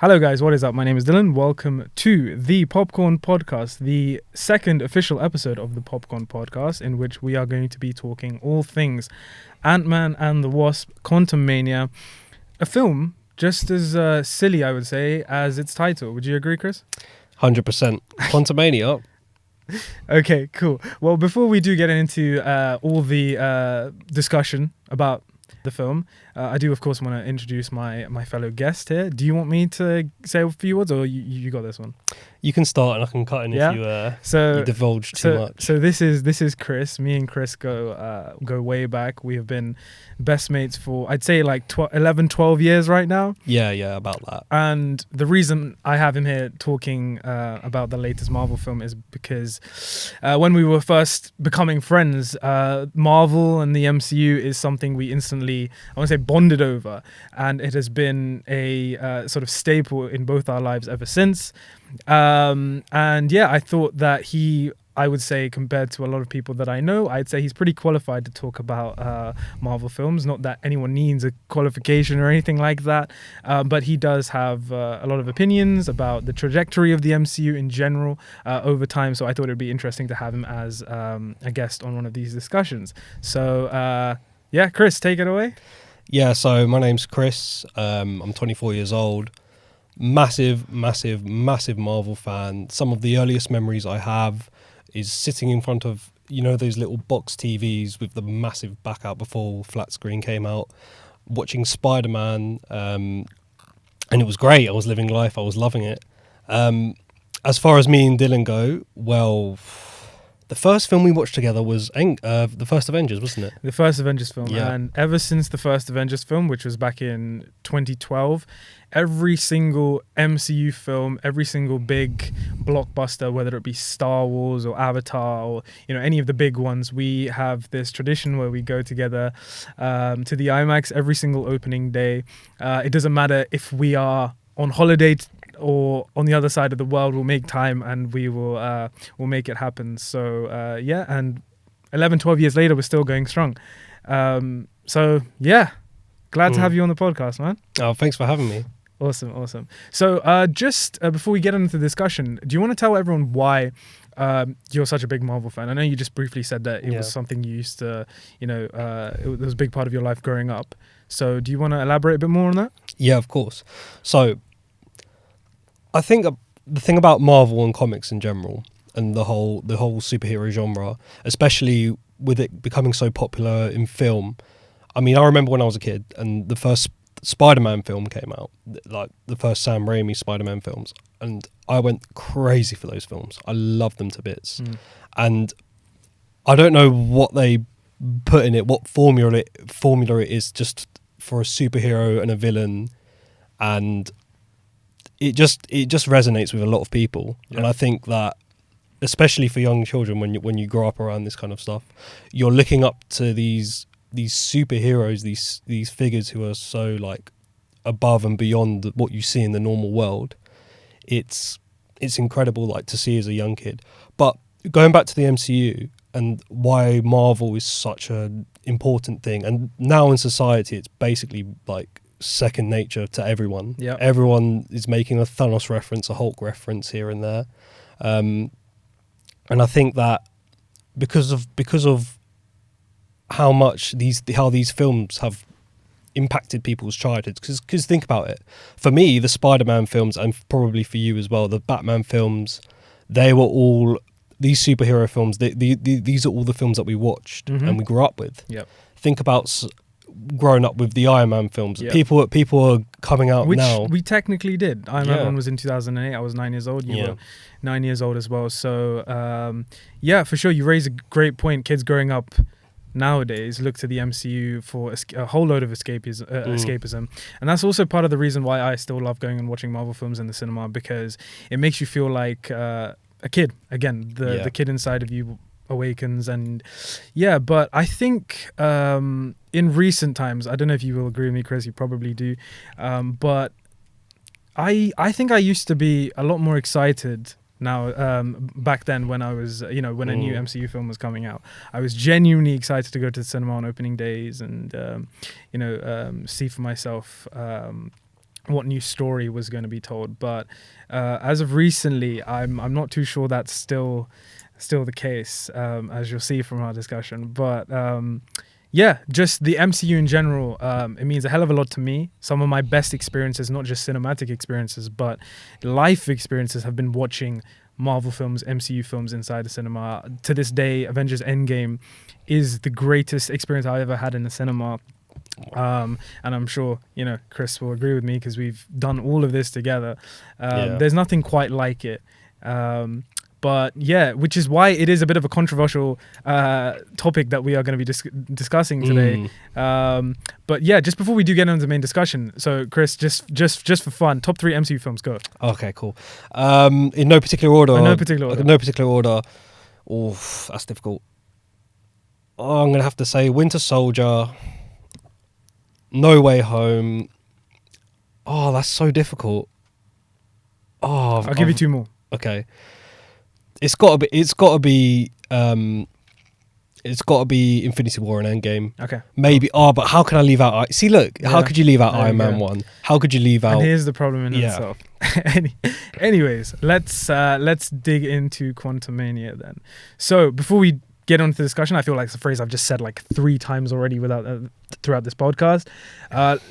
Hello guys, what is up? My name is Dylan. Welcome to the Popcorn Podcast, the second official episode of the Popcorn Podcast, in which we are going to be talking all things Antman and the Wasp, Quantumania, a film just as silly, I would say, as its title. Would you agree, Chris? 100%. Quantumania. Okay, cool. Well, before we do get into all the discussion about the film, I do of course want to introduce my fellow guest here. Do you want me to say a few words, or you got this one? You can start and I can cut in if you divulge too much. So this is Chris. Me and Chris go way back. We have been best mates for, I'd say, like 12 years right now. Yeah, about that. And the reason I have him here talking about the latest Marvel film is because when we were first becoming friends, Marvel and the MCU is something we instantly, I want to say, bonded over, and it has been a sort of staple in both our lives ever since. And yeah, I thought that I would say, compared to a lot of people that I know, I'd say he's pretty qualified to talk about Marvel films. Not that anyone needs a qualification or anything like that, but he does have a lot of opinions about the trajectory of the MCU in general over time. So I thought it'd be interesting to have him as a guest on one of these discussions. So yeah, Chris, take it away. Yeah, so my name's Chris. I'm 24 years old. Massive Marvel fan. Some of the earliest memories I have is sitting in front of, those little box TVs with the massive back out before flat screen came out, watching Spider-Man, and it was great. I was living life. I was loving it. As far as me and Dylan go, well, the first film we watched together was the first Avengers, wasn't it? The first Avengers film. Yeah. And ever since the first Avengers film, which was back in 2012, every single MCU film, every single big blockbuster, whether it be Star Wars or Avatar or any of the big ones, we have this tradition where we go together to the IMAX every single opening day. It doesn't matter if we are on holiday or on the other side of the world, we'll make time and we'll make it happen. So yeah, and 12 years later, we're still going strong. So yeah, glad to have you on the podcast, man. Oh, thanks for having me. Awesome. So just before we get into the discussion, do you want to tell everyone why you're such a big Marvel fan? I know you just briefly said that it was something you used to, it was a big part of your life growing up. So do you want to elaborate a bit more on that? Yeah, of course. So I think the thing about Marvel and comics in general, and the whole superhero genre, especially with it becoming so popular in film. I mean, I remember when I was a kid and the first Spider-Man film came out, like the first Sam Raimi Spider-Man films, and I went crazy for those films. I loved them to bits. And I don't know what they put in it, what formula it is just for a superhero and a villain, and it just resonates with a lot of people. And I think that especially for young children, when you grow up around this kind of stuff, you're looking up to these superheroes, these figures who are so like above and beyond what you see in the normal world. It's incredible, like, to see as a young kid. But going back to the MCU and why Marvel is such an important thing, and now in society it's basically like second nature to everyone. Yeah, everyone is making a Thanos reference, a Hulk reference here and there, and I think that because of how these films have impacted people's childhoods. Because think about it, for me, the Spider-Man films, and probably for you as well, the Batman films, they were all these superhero films. These are all the films that we watched and we grew up with. Yep. Think about growing up with the Iron Man films. Yep. People are coming out now. Which we technically did. Iron Man 1 was in 2008. I was 9 years old. You were 9 years old as well. So yeah, for sure, you raise a great point. Kids growing up nowadays look to the MCU for a whole load of escapism, and that's also part of the reason why I still love going and watching Marvel films in the cinema, because it makes you feel like a kid again. The kid inside of you awakens. And yeah, but I think in recent times, I don't know if you will agree with me, Chris, you probably do, but I think I used to be a lot more excited now back then when I was when a new MCU film was coming out. I was genuinely excited to go to the cinema on opening days and see for myself what new story was going to be told. But as of recently, I'm not too sure that's still the case, as you'll see from our discussion. But yeah, just the MCU in general, it means a hell of a lot to me. Some of my best experiences, not just cinematic experiences, but life experiences, have been watching Marvel films, MCU films inside the cinema. To this day, Avengers Endgame is the greatest experience I ever had in the cinema. And I'm sure, Chris will agree with me because we've done all of this together. There's nothing quite like it. But yeah, which is why it is a bit of a controversial topic that we are going to be discussing today. But yeah, just before we do get into the main discussion, so Chris, just for fun, top 3 MCU films, go. Okay, cool. In no particular order. In no particular order. No particular order. Oof, that's difficult. I'm going to have to say Winter Soldier, No Way Home. Oh, that's so difficult. Oh, I'll give you 2 more. Okay. It's got to be Infinity War and Endgame. Okay. Maybe. Oh, but how can I leave out? See, look. Yeah. How could you leave out Iron Man 1? How could you leave out? And here's the problem in itself. Anyways, let's dig into Quantumania then. So before we get on to the discussion, I feel like it's a phrase I've just said like 3 times already throughout this podcast.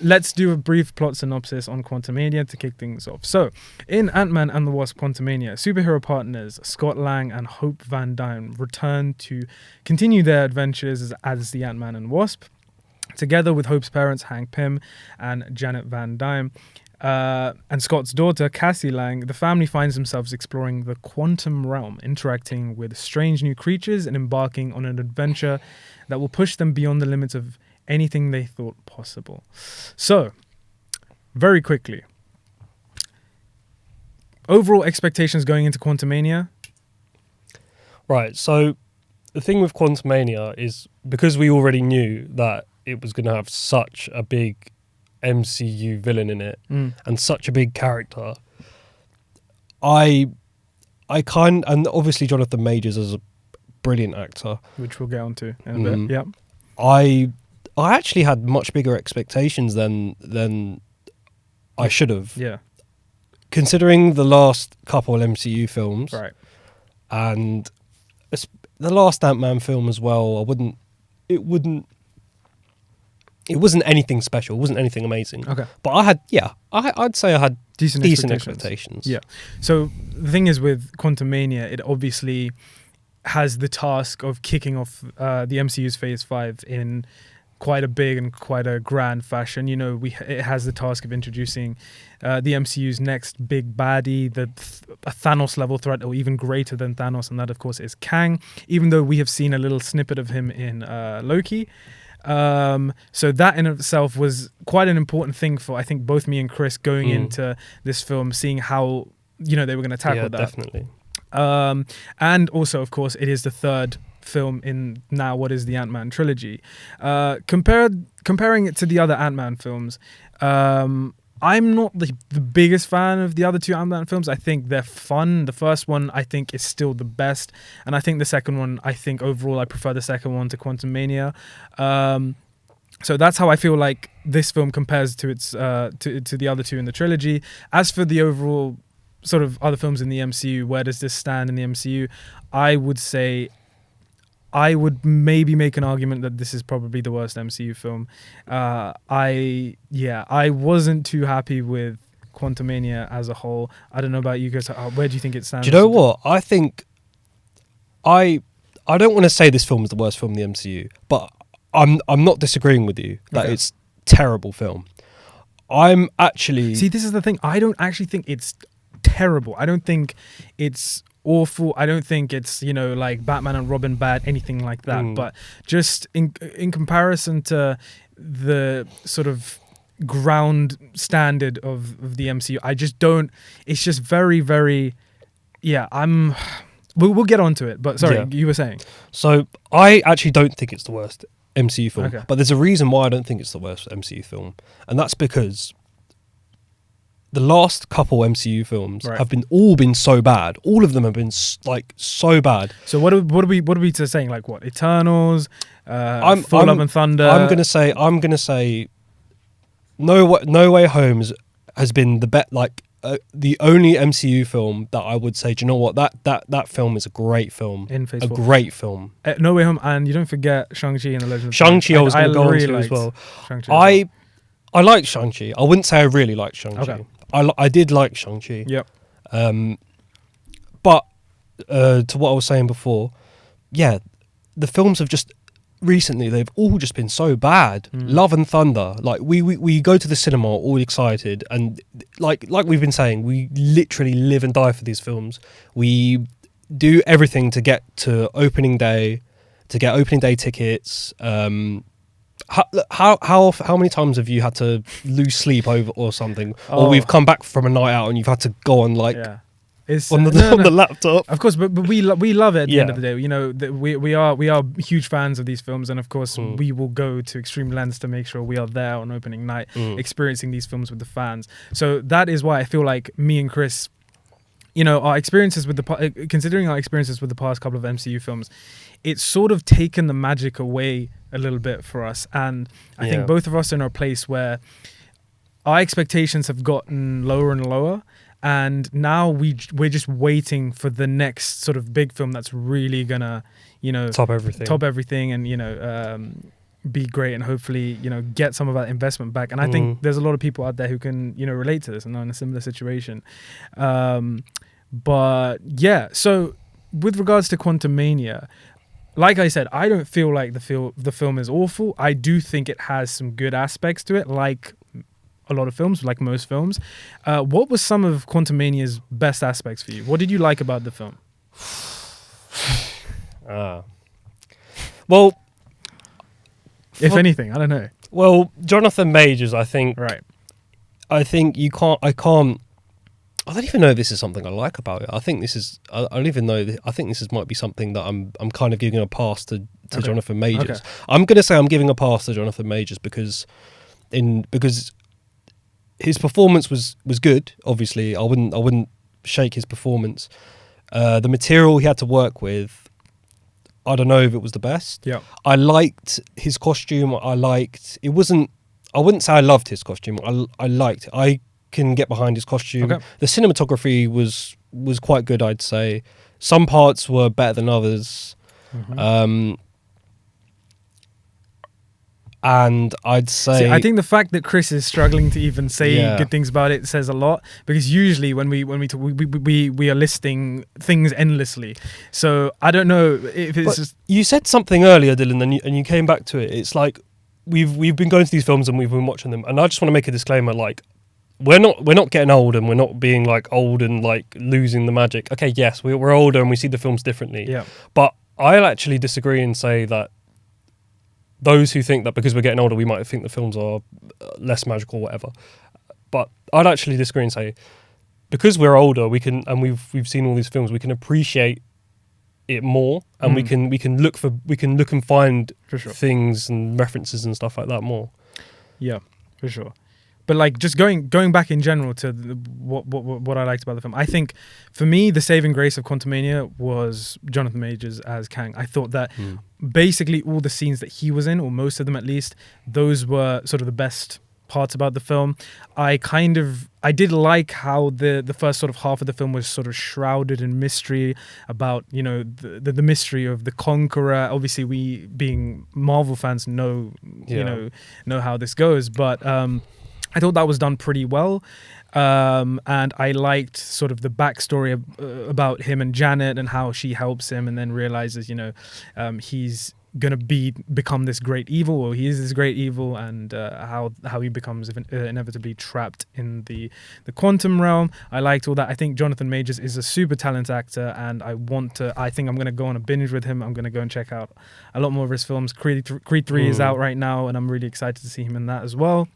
Let's do a brief plot synopsis on Quantumania to kick things off. So, in Antman and the Wasp: Quantumania, superhero partners Scott Lang and Hope Van Dyne return to continue their adventures as the Ant-Man and Wasp, together with Hope's parents Hank Pym and Janet Van Dyne. And Scott's daughter, Cassie Lang. The family finds themselves exploring the quantum realm, interacting with strange new creatures and embarking on an adventure that will push them beyond the limits of anything they thought possible. So, very quickly, overall expectations going into Quantumania? Right, so the thing with Quantumania is because we already knew that it was going to have such a big MCU villain in it and such a big character, and obviously Jonathan Majors is a brilliant actor, which we'll get onto in a bit. Yep. I actually had much bigger expectations than I should have. Yeah. Considering the last couple of MCU films, right, and the last Ant-Man film as well, it wasn't anything special. It wasn't anything amazing. Okay. But I'd say I had decent expectations. Yeah. So the thing is with Quantumania, it obviously has the task of kicking off the MCU's Phase 5 in quite a big and quite a grand fashion. It has the task of introducing the MCU's next big baddie, a Thanos level threat, or even greater than Thanos, and that of course is Kang, even though we have seen a little snippet of him in Loki. So that in itself was quite an important thing for, I think, both me and Chris going into this film, seeing how they were going to tackle that. Definitely. And also, of course, it is the 3rd film in now what is the Ant-Man trilogy. Comparing it to the other Ant-Man films, I'm not the biggest fan of the other 2 Ant-Man films. I think they're fun. The first one, I think, is still the best. And I think the second one, overall, I prefer the second one to Quantumania. So that's how I feel like this film compares to its to the other 2 in the trilogy. As for the overall sort of other films in the MCU, where does this stand in the MCU? I would say I would maybe make an argument that this is probably the worst MCU film. I wasn't too happy with Quantumania as a whole. I don't know about you guys. Where do you think it stands? Do you know what? I think I don't want to say this film is the worst film in the MCU, but I'm not disagreeing with you that it's a terrible film. I'm actually... See, this is the thing. I don't actually think it's terrible. I don't think it's awful. I don't think it's like Batman and Robin bad, anything like that. But just in comparison to the sort of ground standard of the MCU, I just don't. It's just very, very. Yeah, We'll get onto it. But sorry, you were saying. So I actually don't think it's the worst MCU film. Okay. But there's a reason why I don't think it's the worst MCU film, and that's because the last couple MCU films have been so bad. All of them have been so bad. So what are we saying? Like what? Eternals, Thor: Love and Thunder. I'm gonna say No Way Home has been the only MCU film that I would say, do you know what, that film is a great film. In Phase a 4. great film. No Way Home, and you don't forget Shang-Chi and the Legend of Shang-Chi I was going to go really on to as well. Shang-Chi I like Shang-Chi. I wouldn't say I really like Shang-Chi. Okay. I did like Shang-Chi. Yep. But to what I was saying before, yeah, the films have just recently, they've all just been so bad. Love and Thunder, like we go to the cinema all excited, and like we've been saying, we literally live and die for these films. We do everything to get to opening day, to get opening day tickets. How many times have you had to lose sleep over or something, or we've come back from a night out and you've had to go on It's, on the laptop? Of course, but we love it at the end of the day. You know, we are huge fans of these films, and of course we will go to extreme lengths to make sure we are there on opening night, experiencing these films with the fans. So that is why I feel like me and Chris, you know, our experiences with considering our experiences with the past couple of MCU films, it's sort of taken the magic away a little bit for us, and I think both of us are in a place where our expectations have gotten lower and lower. And now we're just waiting for the next sort of big film that's really gonna, you know, top everything, and you know, be great, and hopefully, you know, get some of that investment back. And I think there's a lot of people out there who can, you know, relate to this and are in a similar situation. But yeah, so with regards to Quantumania, like I said, I don't feel like the film is awful. I do think it has some good aspects to it, like a lot of films, like most films. What was some of Quantumania's best aspects for you? What did you like about the film? Well, if anything, I don't know. Well, Jonathan Majors, I think. Right. I think you can't. I don't even know if this is something I like about it. I think this is. I don't even know. I think this might be something that I'm kind of giving a pass to Jonathan Majors. Okay. I'm going to say I'm giving a pass to Jonathan Majors because his performance was good. Obviously, I wouldn't shake his performance. The material he had to work with, I don't know if it was the best. Yeah, I liked his costume. I wouldn't say I loved his costume. I liked it. I can get behind his costume. Okay. The cinematography was quite good, I'd say. Some parts were better than others. And I'd say... See, I think the fact that Chris is struggling to even say good things about it says a lot, because usually when we talk, we are listing things endlessly. So I don't know if it's just... You said something earlier, Dylan, and you came back to it. It's like we've been going to these films and we've been watching them, and I just want to make a disclaimer, like, we're not getting old, and we're not being like old and like losing the magic. Okay, yes, we're older and we see the films differently. Yeah. But I'll actually disagree and say that those who think that because we're getting older, we might think the films are less magical or whatever. But I'd actually disagree and say, because we're older, we can, and we've seen all these films, we can appreciate it more, and we can look and find things and references and stuff like that more. Yeah, for sure. But like just going back in general to what I liked about the film, I think for me the saving grace of Quantumania was Jonathan Majors as Kang. I thought that basically all the scenes that he was in, or most of them at least, those were sort of the best parts about the film. I did like how the first sort of half of the film was sort of shrouded in mystery about, you know, the mystery of the Conqueror. Obviously we being Marvel fans know how this goes, but I thought that was done pretty well, and I liked sort of the backstory about him and Janet and how she helps him and then realizes, you know, he's gonna become this great evil, or he is this great evil, and how he becomes inevitably trapped in the quantum realm. I liked all that. I think Jonathan Majors is a super talented actor, and I think I'm gonna go on a binge with him. I'm gonna go and check out a lot more of his films. Creed 3 is out right now, and I'm really excited to see him in that as well.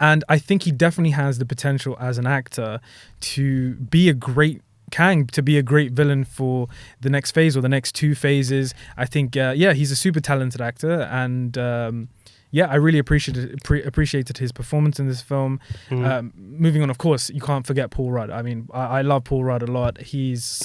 And I think he definitely has the potential as an actor to be a great Kang, to be a great villain for the next phase or the next two phases. I think, he's a super talented actor, and I really appreciated his performance in this film. Moving on, of course, you can't forget Paul Rudd. I mean, I love Paul Rudd a lot. He's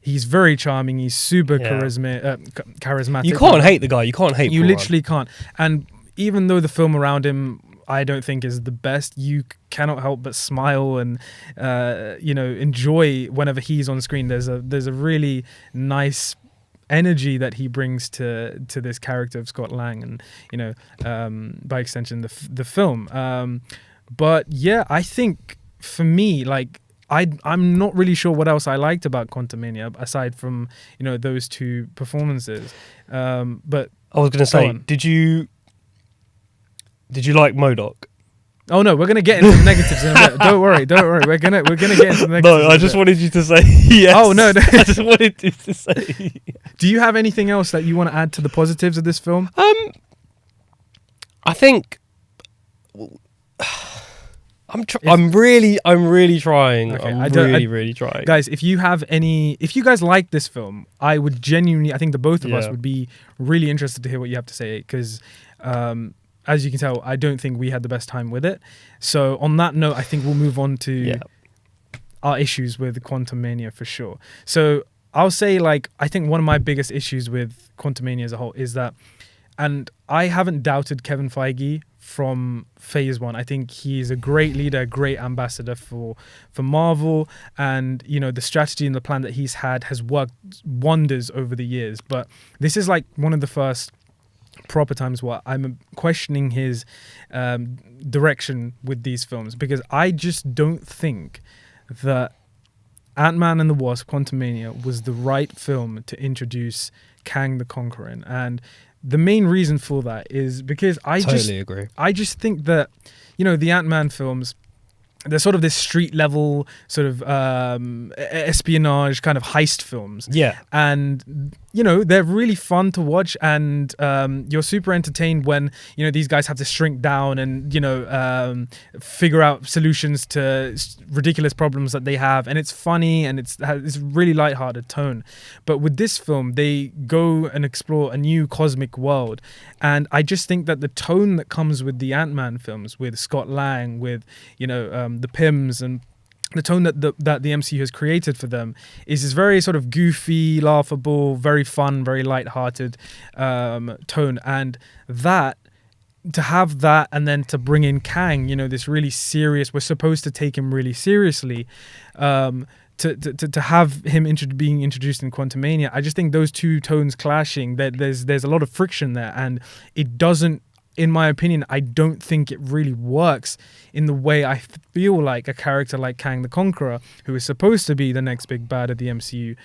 very charming. He's super charismatic. You can't hate the guy. You can't hate. You literally can't. And even though the film around him I don't think is the best, you cannot help but smile and enjoy whenever he's on screen. There's a really nice energy that he brings to this character of Scott Lang, and by extension the film. But yeah, I think for me, like, I'm not really sure what else I liked about Quantumania aside from those two performances. But I was going to say, did you like MODOK? Oh no, we're gonna get into the negatives in a bit. Don't worry. We're gonna get into the negatives. No, I just wanted you to say yes. Oh no. I just wanted you to say. Do you have anything else that you want to add to the positives of this film? I think I'm really trying. Okay, I'm really trying. Guys, if you guys like this film, I would genuinely, I think the both of us would be really interested to hear what you have to say, because as you can tell, I don't think we had the best time with it. So on that note, I think we'll move on to our issues with Quantumania for sure. So I'll say, like, I think one of my biggest issues with Quantumania as a whole is that, and I haven't doubted Kevin Feige from phase one. I think he's a great leader, a great ambassador for Marvel, and the strategy and the plan that he's had has worked wonders over the years. But this is like one of the first proper times where I'm questioning his direction with these films, because I just don't think that Antman and the Wasp: Quantumania was the right film to introduce Kang the Conqueror in. And the main reason for that is because I agree. I just think that the Ant-Man films, they're sort of this street level sort of espionage kind of heist films. Yeah. And they're really fun to watch, and you're super entertained when these guys have to shrink down and figure out solutions to ridiculous problems that they have, and it's funny and it's really lighthearted tone. But with this film, they go and explore a new cosmic world, and I just think that the tone that comes with the Ant-Man films, with Scott Lang, with the Pims, and the tone that the MCU has created for them is this very sort of goofy, laughable, very fun, very light-hearted tone. And that, to have that, and then to bring in Kang, this really serious, we're supposed to take him really seriously, to have him being introduced in Quantumania, I just think those two tones clashing, that there's a lot of friction there, and it doesn't, in my opinion, I don't think it really works in the way I feel like a character like Kang the Conqueror, who is supposed to be the next big bad of the MCU,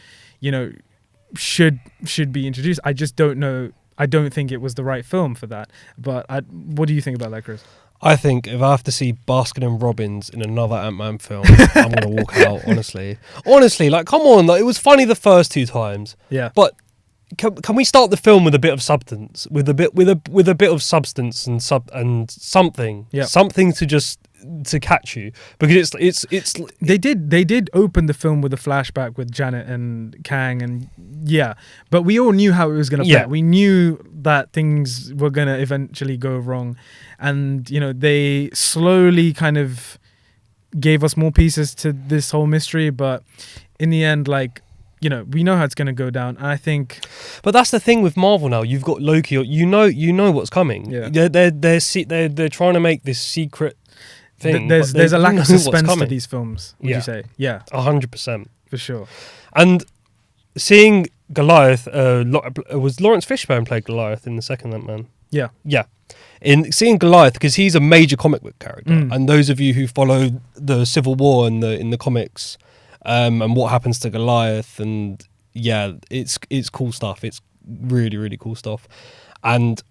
should be introduced. I just don't know. I don't think it was the right film for that. But what do you think about that, Chris? I think if I have to see Baskin and Robbins in another Ant-Man film, I'm going to walk out, honestly. Honestly, like, come on. Like, it was funny the first two times. Yeah. But can we start the film with a bit of substance, with a bit of substance and something, something to catch you, because it's they did open the film with a flashback with Janet and Kang, and but we all knew how it was going to play. We knew that things were going to eventually go wrong, and they slowly kind of gave us more pieces to this whole mystery, but in the end, like, we know how it's going to go down. And I think, but that's the thing with Marvel now. You've got Loki. You know what's coming. Yeah. They're trying to make this secret thing. There's a lack of suspense to these films. Would you say? Yeah, 100% for sure. And seeing Goliath, was Lawrence Fishburne played Goliath in the second Ant-Man? Yeah. In seeing Goliath, because he's a major comic book character, and those of you who follow the Civil War in the comics. And what happens to Goliath, and it's cool stuff. It's really, really cool stuff, and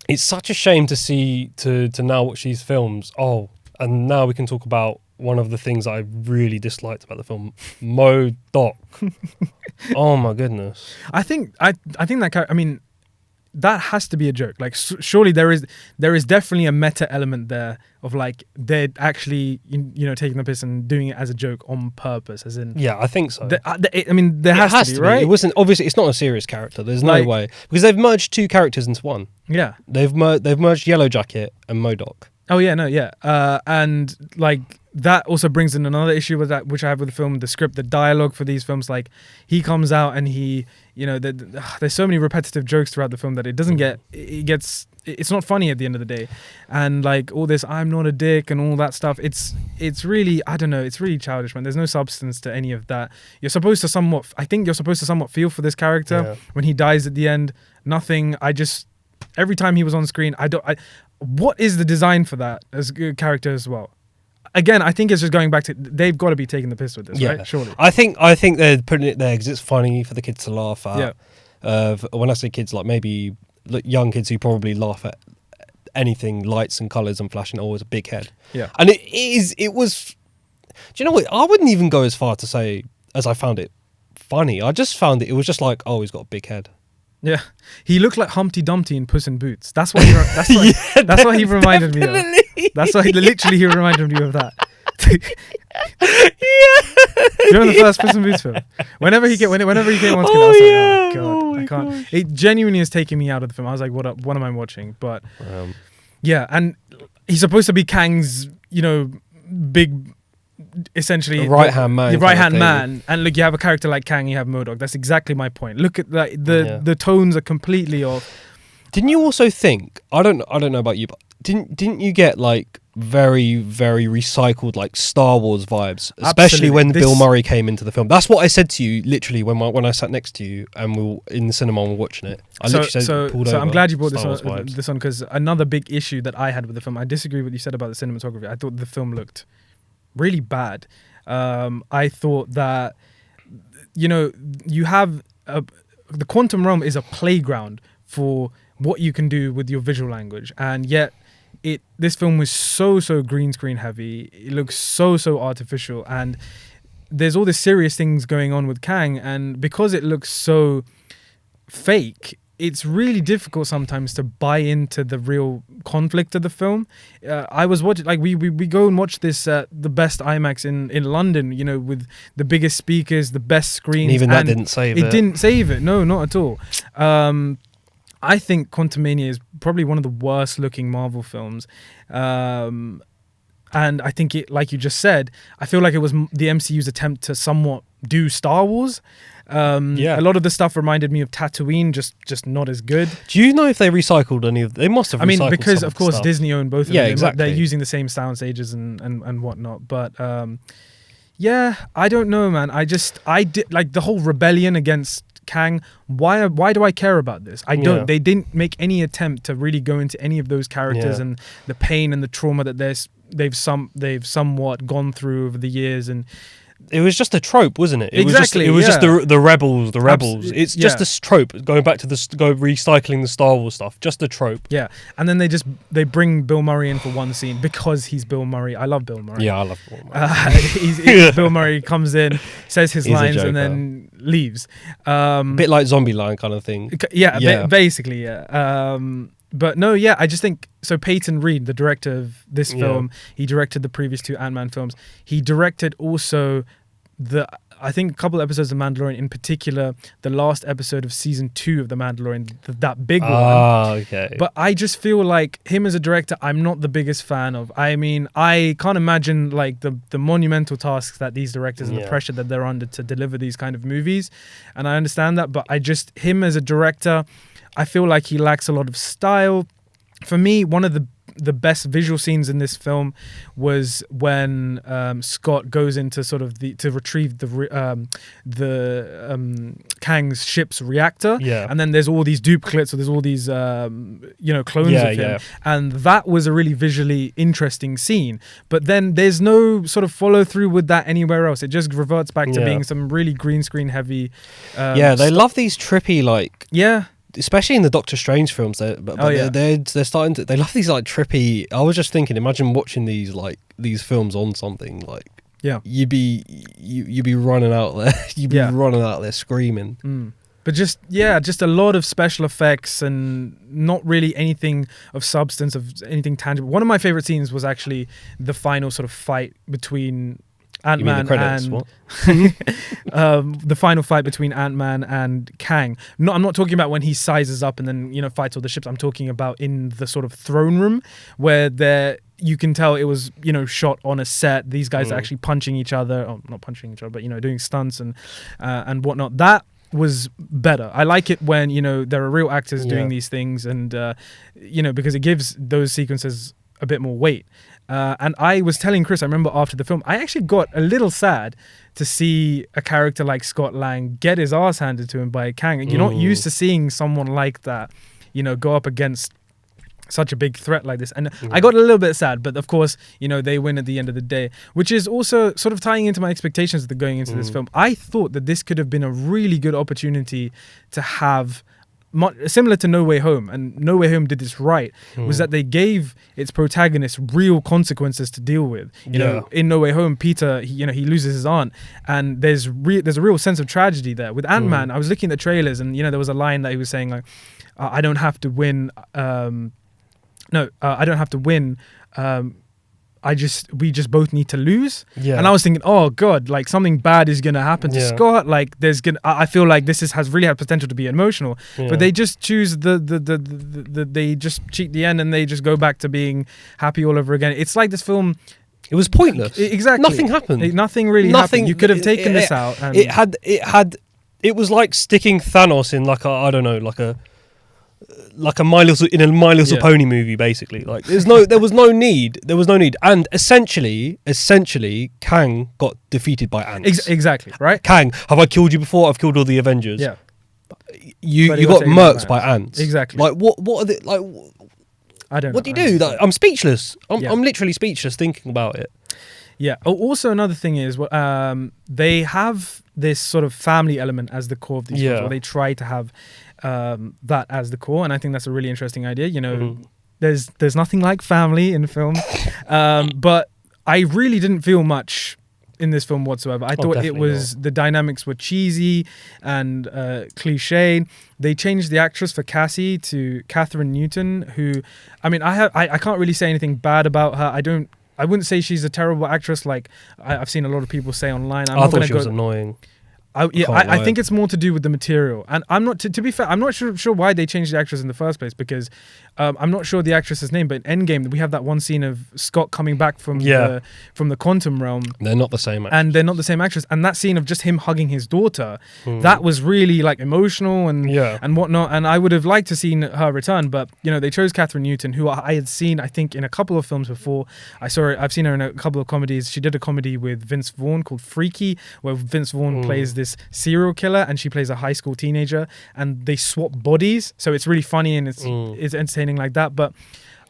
it's such a shame to see to now watch these films. Oh, and now we can talk about one of the things I really disliked about the film, MODOK. Oh my goodness! I think that. I mean, that has to be a joke. Like, surely there is definitely a meta element there of, like, they're actually taking the piss and doing it as a joke on purpose, as in. Yeah, I think so. There has to be, right? It wasn't, obviously it's not a serious character. There's no way, because they've merged two characters into one. Yeah, they've merged Yellow Jacket and MODOK. Oh yeah, no, yeah, and like that also brings in another issue with that, which I have with the film, the script, the dialogue for these films. Like, he comes out and he, there's so many repetitive jokes throughout the film that it's not funny at the end of the day. And like all this, I'm not a dick and all that stuff. It's really, I don't know, it's really childish, man. There's no substance to any of that. You're supposed to somewhat feel for this character when he dies at the end. Nothing. Every time he was on screen, what is the design for that as a character as well? Again, I think it's just going back to, they've got to be taking the piss with this, right? Surely. I think they're putting it there because it's funny for the kids to laugh at. When I say kids, like maybe young kids who probably laugh at anything, lights and colours and flashing, always a big head. Yeah. And it was, do you know what? I wouldn't even go as far to say as I found it funny. I just found it was just like, oh, he's got a big head. Yeah, he looked like Humpty Dumpty in Puss in Boots. That's what he reminded me of. That's why he reminded me of that. You know, the first Puss in Boots film. Whenever he came on screen, I was like, oh god, I can't. God. It genuinely is taking me out of the film. I was like, what am I watching? But yeah, and he's supposed to be Kang's, big. Essentially right hand man, and look, you have a character like Kang, you have MODOK. That's exactly my point. Look at that, the tones are completely off. Didn't you also think, I don't know about you, but didn't you get like very, very recycled like Star Wars vibes, especially when Bill Murray came into the film? That's what I said to you literally when I sat next to you and we were in the cinema and we were watching it. So I'm glad you brought this on, because another big issue that I had with the film, I disagree with what you said about the cinematography. I thought the film looked really bad. I thought that, you have the quantum realm is a playground for what you can do with your visual language, and yet this film was so green screen heavy. It looks so artificial, and there's all these serious things going on with Kang, and because it looks so fake, it's really difficult sometimes to buy into the real conflict of the film. I was watching, like we go and watch this the best IMAX in London, with the biggest speakers, the best screens. And even that didn't save it. It didn't save it. No, not at all. I think Quantumania is probably one of the worst looking Marvel films. And I think it, like you just said, I feel like it was the MCU's attempt to somewhat do Star Wars. A lot of the stuff reminded me of Tatooine, just not as good. Do you know if they recycled any of? They must have. Because of course Disney owned both of them. Yeah, exactly. They're using the same sound stages and whatnot. But I don't know, man. I did like the whole rebellion against Kang. Why do I care about this? I don't. They didn't make any attempt to really go into any of those characters and the pain and the trauma that they've somewhat gone through over the years. And it was just a trope, wasn't it? It was just the rebels. It's just this trope, going back to recycling the Star Wars stuff. Just a trope. Yeah, and then they bring Bill Murray in for one scene because he's Bill Murray. I love Bill Murray. Yeah, I love Bill Murray. Bill Murray comes in, says his lines, and then leaves. A bit like Zombieland kind of thing. Basically, yeah. But no, I just think so. Peyton Reed, the director of this film, he directed the previous two Ant-Man films. He directed also I think a couple episodes of Mandalorian, in particular the last episode of season 2 of The Mandalorian, that big one. Okay. But I just feel like him as a director, I'm not the biggest fan of. I mean, I can't imagine like the monumental tasks that these directors and the pressure that they're under to deliver these kind of movies. And I understand that, but him as a director, I feel like he lacks a lot of style. For me, one of the best visual scenes in this film was when Scott goes into sort of to retrieve the Kang's ship's reactor, and then there's all these duplicates, so there's all these clones of him, and that was a really visually interesting scene. But then there's no sort of follow through with that anywhere else. It just reverts back to being some really green screen heavy. They love these trippy especially in the Doctor Strange films, they're starting to. They love these like trippy. I was just thinking, imagine watching these films on something like. Yeah, you'd be running out there. You'd be running out there screaming. But just a lot of special effects and not really anything of substance, of anything tangible. One of my favorite scenes was actually the final sort of fight between You mean the Antman credits? and What? the final fight between Antman and Kang. No, I'm not talking about when he sizes up and then fights all the ships. I'm talking about in the sort of throne room where you can tell it was shot on a set. These guys are actually punching each other, not punching each other, but doing stunts and whatnot. That was better. I like it when there are real actors doing these things, and because it gives those sequences a bit more weight. And I was telling Chris, I remember after the film, I actually got a little sad to see a character like Scott Lang get his ass handed to him by Kang. And you're not used to seeing someone like that, go up against such a big threat like this. And I got a little bit sad, but of course, they win at the end of the day, which is also sort of tying into my expectations that going into this film. I thought that this could have been a really good opportunity to have similar to No Way Home, and No Way Home did this right, was that they gave its protagonist real consequences to deal with. You know, in No Way Home, Peter, he loses his aunt, and there's a real sense of tragedy there. With Ant-Man, I was looking at the trailers, and there was a line that he was saying like, I don't have to win. I don't have to win. We just both need to lose. Yeah. And I was thinking, oh God, like something bad is gonna happen to Scott. Like I feel like this has really had potential to be emotional. Yeah. But they just choose they just cheat the end and they just go back to being happy all over again. It's like this film. It was pointless. Exactly. Nothing happened. Nothing really happened. You could have taken this out. And it was like sticking Thanos in like a My Little Pony movie, basically. Like there was no need, and essentially Kang got defeated by ants. Exactly, right? Kang, have I killed you before? I've killed all the Avengers. Yeah, you got murked by ants. Exactly. Like what are they like? I don't know. What do you do? Like, I'm speechless. I'm literally speechless thinking about it. Yeah. Also, another thing is, they have this sort of family element as the core of these films, where they try to have that as the core, and I think that's a really interesting idea. There's nothing like family in film, but I really didn't feel much in this film whatsoever. I thought it was the dynamics were cheesy and cliche. They changed the actress for Cassie to Catherine Newton, who, I mean, I can't really say anything bad about her. I wouldn't say she's a terrible actress like I've seen a lot of people say online. I thought she was annoying. I think it's more to do with the material, and I'm not. To be fair, I'm not sure why they changed the actress in the first place, because I'm not sure the actress's name. But in Endgame, we have that one scene of Scott coming back from the quantum realm. They're not the same actress. And they're not the same actress. And that scene of just him hugging his daughter, that was really like emotional and whatnot. And I would have liked to seen her return, but they chose Catherine Newton, who I had seen I think in a couple of films before. I've seen her in a couple of comedies. She did a comedy with Vince Vaughn called Freaky, where Vince Vaughn plays this serial killer and she plays a high school teenager, and they swap bodies, so it's really funny and it's entertaining like that. But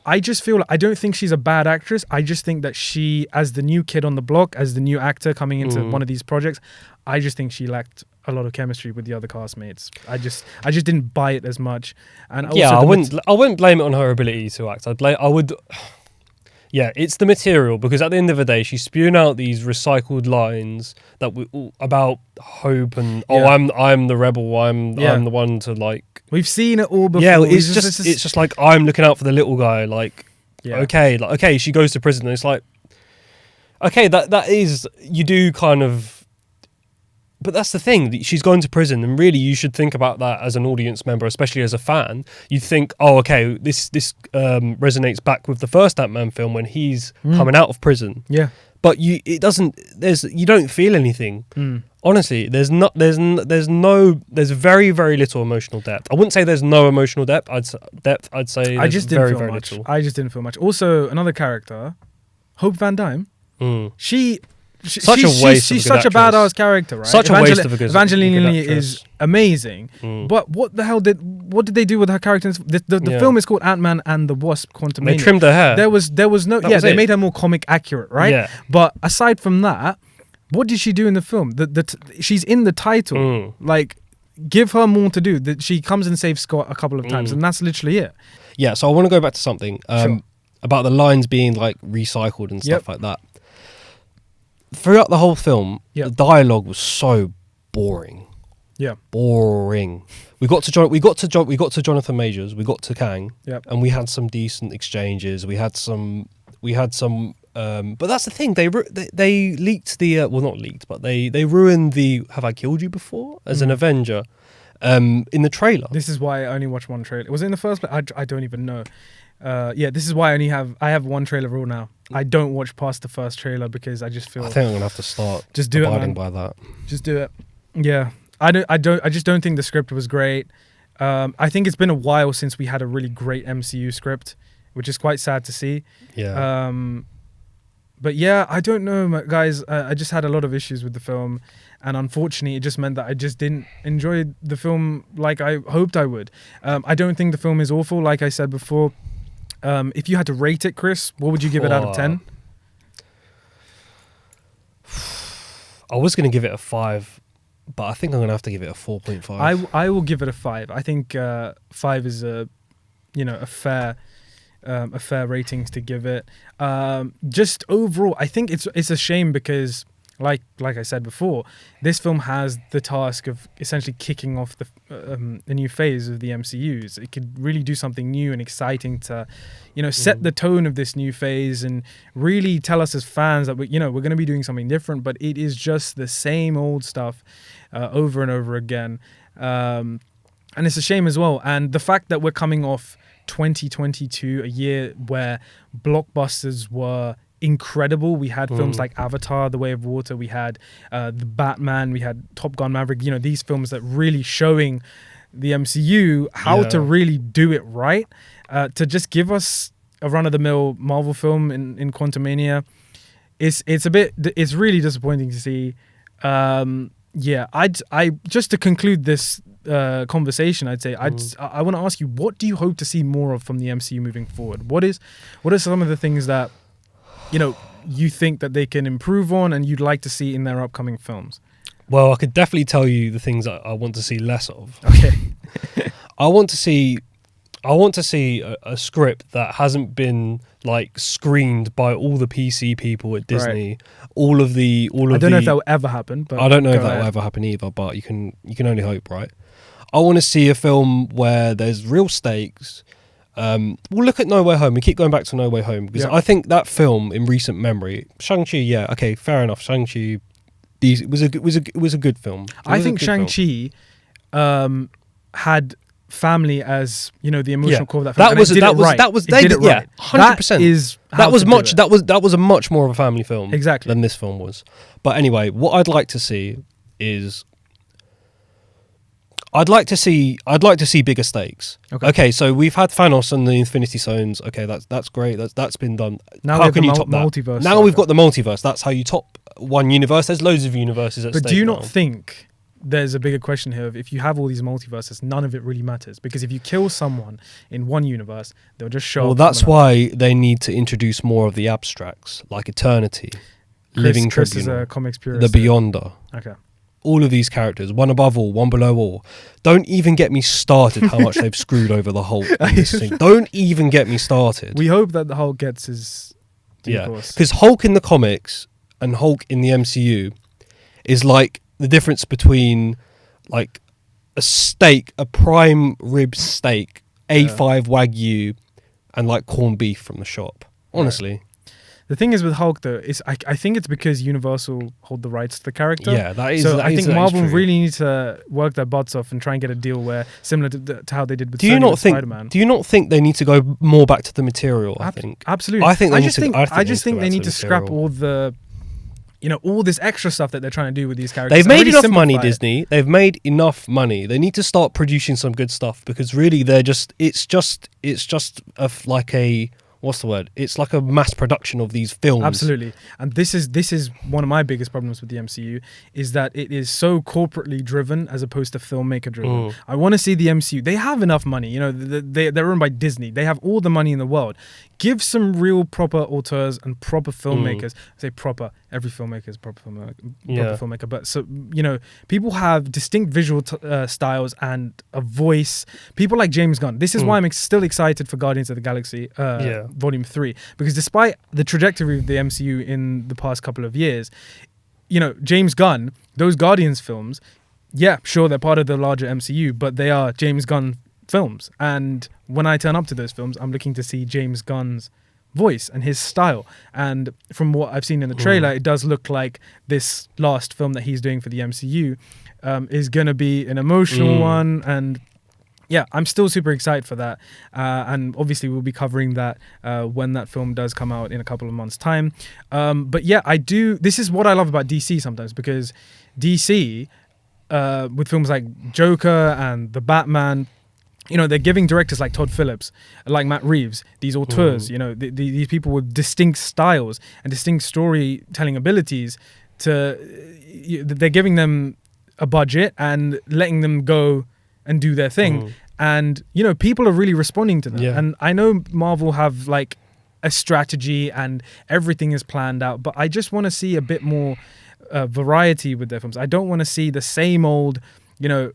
I just feel like I don't think she's a bad actress. I just think that she, as the new kid on the block, as the new actor coming into one of these projects, I just think she lacked a lot of chemistry with the other castmates. I just didn't buy it as much. And also I wouldn't blame it on her ability to act. Yeah, it's the material, because at the end of the day, she's spewing out these recycled lines that about hope and I'm the rebel, I'm the one to like. We've seen it all before. Yeah, it's just like I'm looking out for the little guy. Like, okay, she goes to prison, and it's like, okay, that is, you do kind of. But that's the thing, she's going to prison, and really you should think about that as an audience member, especially as a fan. You think, oh, okay, this resonates back with the first Ant-Man film when he's coming out of prison. Yeah. But you don't feel anything. Honestly, there's very, very little emotional depth. I wouldn't say there's no emotional depth. I'd say I just didn't feel much. I just didn't feel much. Also, another character, Hope Van Dyne, she's such a badass character, right? Such a waste of a good Evangeline Lilly is amazing, but what did they do with her character? The film is called Ant-Man and the Wasp: Quantumania. They trimmed her hair. There was no they made her more comic accurate, right? Yeah. But aside from that, what did she do in the film? She's in the title. Like, give her more to do. She comes and saves Scott a couple of times, and that's literally it. Yeah. So I want to go back to something about the lines being like recycled and stuff like that. Throughout the whole film, the dialogue was so boring. Yeah, boring. We got to Jonathan Majors. We got to Kang, and we had some decent exchanges. We had some But that's the thing. They leaked the well, not leaked, but they ruined the "Have I killed you before?" as an Avenger in the trailer. This is why I only watched one trailer. Was it in the first place? I don't even know. Yeah, this is why I have one trailer rule now. I don't watch past the first trailer because I just feel. I think I'm gonna have to start just do abiding it, man. by that. Just do it. Yeah, I just don't think the script was great. I think it's been a while since we had a really great MCU script, which is quite sad to see. Yeah. But yeah, I don't know, guys. I just had a lot of issues with the film, and unfortunately, it just meant that I just didn't enjoy the film like I hoped I would. I don't think the film is awful, like I said before. If you had to rate it, Chris, what would you give it out of 10? I was going to give it a 5, but I think I'm going to have to give it a 4.5. I will give it a 5. I think 5 is a fair ratings to give it. Just overall, I think it's a shame because like I said before, this film has the task of essentially kicking off the new phase of the MCUs. It could really do something new and exciting to, set the tone of this new phase and really tell us as fans that we're going to be doing something different. But it is just the same old stuff over and over again, and it's a shame as well. And the fact that we're coming off 2022, a year where blockbusters were incredible. We had films like Avatar, The Way of Water. We had The Batman. We had Top Gun Maverick. These films that really showing the MCU how to really do it right. To just give us a run-of-the-mill Marvel film in Quantumania, it's really disappointing to see. I just to conclude this conversation, I'd say I want to ask you, what do you hope to see more of from the MCU moving forward? What are some of the things that you think that they can improve on and you'd like to see in their upcoming films? Well, I could definitely tell you the things that I want to see less of. Okay. I want to see a script that hasn't been like screened by all the PC people at Disney. Right. I don't know if that will ever happen, but I don't know if that will ever happen either, but you can only hope, right? I want to see a film where there's real stakes. We'll look at No Way Home. We keep going back to No Way Home because I think that film in recent memory, Shang-Chi, yeah, okay, fair enough. Shang-Chi, it was a good film. I think Shang-Chi had family as the emotional core of that film. They did it right. 100%. That was a much more of a family film than this film was. But anyway, what I'd like to see is I'd like to see bigger stakes. Okay, so we've had Thanos and the Infinity Stones. Okay, that's great. That's been done. Now how can you top that? Multiverse now we've got the multiverse. That's how you top one universe. There's loads of universes at stake. But do you not think there's a bigger question here of if you have all these multiverses, none of it really matters? Because if you kill someone in one universe, they'll just show up. Well, that's why they need to introduce more of the abstracts, like Eternity, Living Chris Tribunal, is a comics purist. The Beyonder. Okay. All of these characters, one above all, one below all. Don't even get me started how much they've screwed over the Hulk in this thing. Don't even get me started. We hope that the Hulk gets his course. Because Hulk in the comics and Hulk in the MCU is like the difference between like a steak, a prime rib steak, A5 Wagyu, and like corned beef from the shop. Honestly. Right. The thing is with Hulk though, is I think it's because Universal hold the rights to the character. Yeah, that is. So that I is, think that Marvel is true. really need to work their butts off and try and get a deal where similar to how they did with Spider-Man. Do you not think they need to go more back to the material? I think absolutely. I think I just think they need to scrap all the. All this extra stuff that they're trying to do with these characters. They've made enough money, Disney. They've made enough money. They need to start producing some good stuff because really it's just like a, what's the word? It's like a mass production of these films. Absolutely. And this is one of my biggest problems with the MCU is that it is so corporately driven as opposed to filmmaker driven. I want to see the MCU. They have enough money. They're owned by Disney. They have all the money in the world. Give some real proper auteurs and proper filmmakers. I say proper. Every filmmaker is proper filmmaker. But so people have distinct visual styles and a voice. People like James Gunn. This is why I'm still excited for Guardians of the Galaxy Volume 3, because despite the trajectory of the MCU in the past couple of years, James Gunn, those Guardians films, yeah, sure, they're part of the larger MCU, but they are James Gunn films. And when I turn up to those films, I'm looking to see James Gunn's voice and his style. And from what I've seen in the trailer, it does look like this last film that he's doing for the MCU is going to be an emotional one. And yeah, I'm still super excited for that. And obviously we'll be covering that when that film does come out in a couple of months' time. But yeah, this is what I love about DC sometimes, because DC, with films like Joker and The Batman, you know, they're giving directors like Todd Phillips, like Matt Reeves, these auteurs, you know, these people with distinct styles and distinct storytelling abilities they're giving them a budget and letting them go and do their thing. And, you know, people are really responding to them. Yeah. And I know Marvel have like a strategy and everything is planned out, but I just want to see a bit more variety with their films. I don't want to see the same old, you know,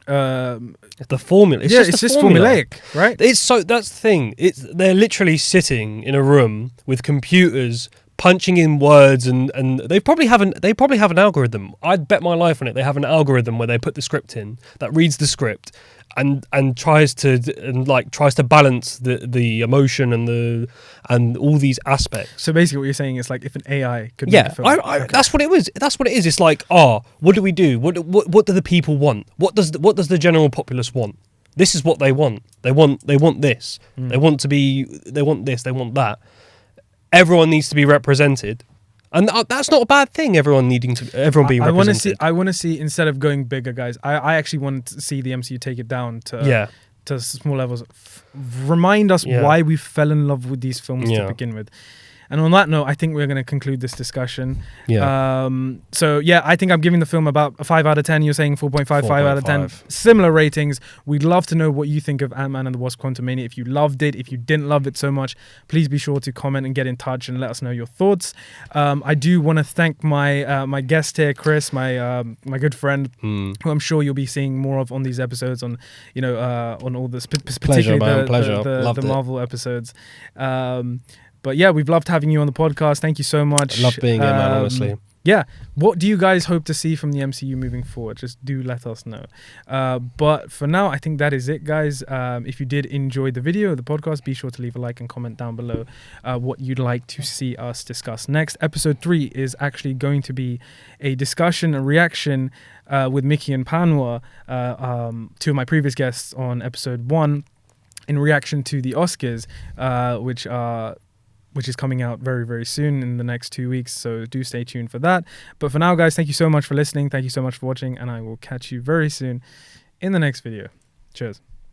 the formula. It's just formulaic, right? That's the thing. They're literally sitting in a room with computers punching in words, and they probably have an algorithm. I'd bet my life on it. They have an algorithm where they put the script in that reads the script and tries to balance the emotion and all these aspects. So basically, what you're saying is like if an AI could make a film. Okay. That's what it was. That's what it is. It's like, what do we do? What do the people want? What does the general populace want? This is what they want. They want this. They want this. They want that. Everyone needs to be represented, and that's not a bad thing. Everyone being represented. I want to see instead of going bigger, guys. I actually want to see the MCU take it down to small levels. Remind us why we fell in love with these films to begin with. And on that note, I think we're going to conclude this discussion. Yeah. So yeah, I think I'm giving the film about a 5 out of 10. You're saying 4.5, 5 out of 10. Similar ratings. We'd love to know what you think of Ant-Man and the Wasp: Quantumania. If you loved it, if you didn't love it so much, please be sure to comment and get in touch and let us know your thoughts. I do want to thank my guest here, Chris, my good friend, who I'm sure you'll be seeing more of on these episodes, on on all the particularly the Marvel episodes. But yeah, we've loved having you on the podcast. Thank you so much. I love being here, man, honestly. Yeah. What do you guys hope to see from the MCU moving forward? Just do let us know. But for now, I think that is it, guys. If you did enjoy the video or the podcast, be sure to leave a like and comment down below what you'd like to see us discuss next. Episode 3 is actually going to be a discussion, a reaction with Mickey and Panwa, two of my previous guests on episode 1, in reaction to the Oscars, which is coming out very, very soon in the next 2 weeks. So do stay tuned for that. But for now, guys, thank you so much for listening. Thank you so much for watching. And I will catch you very soon in the next video. Cheers.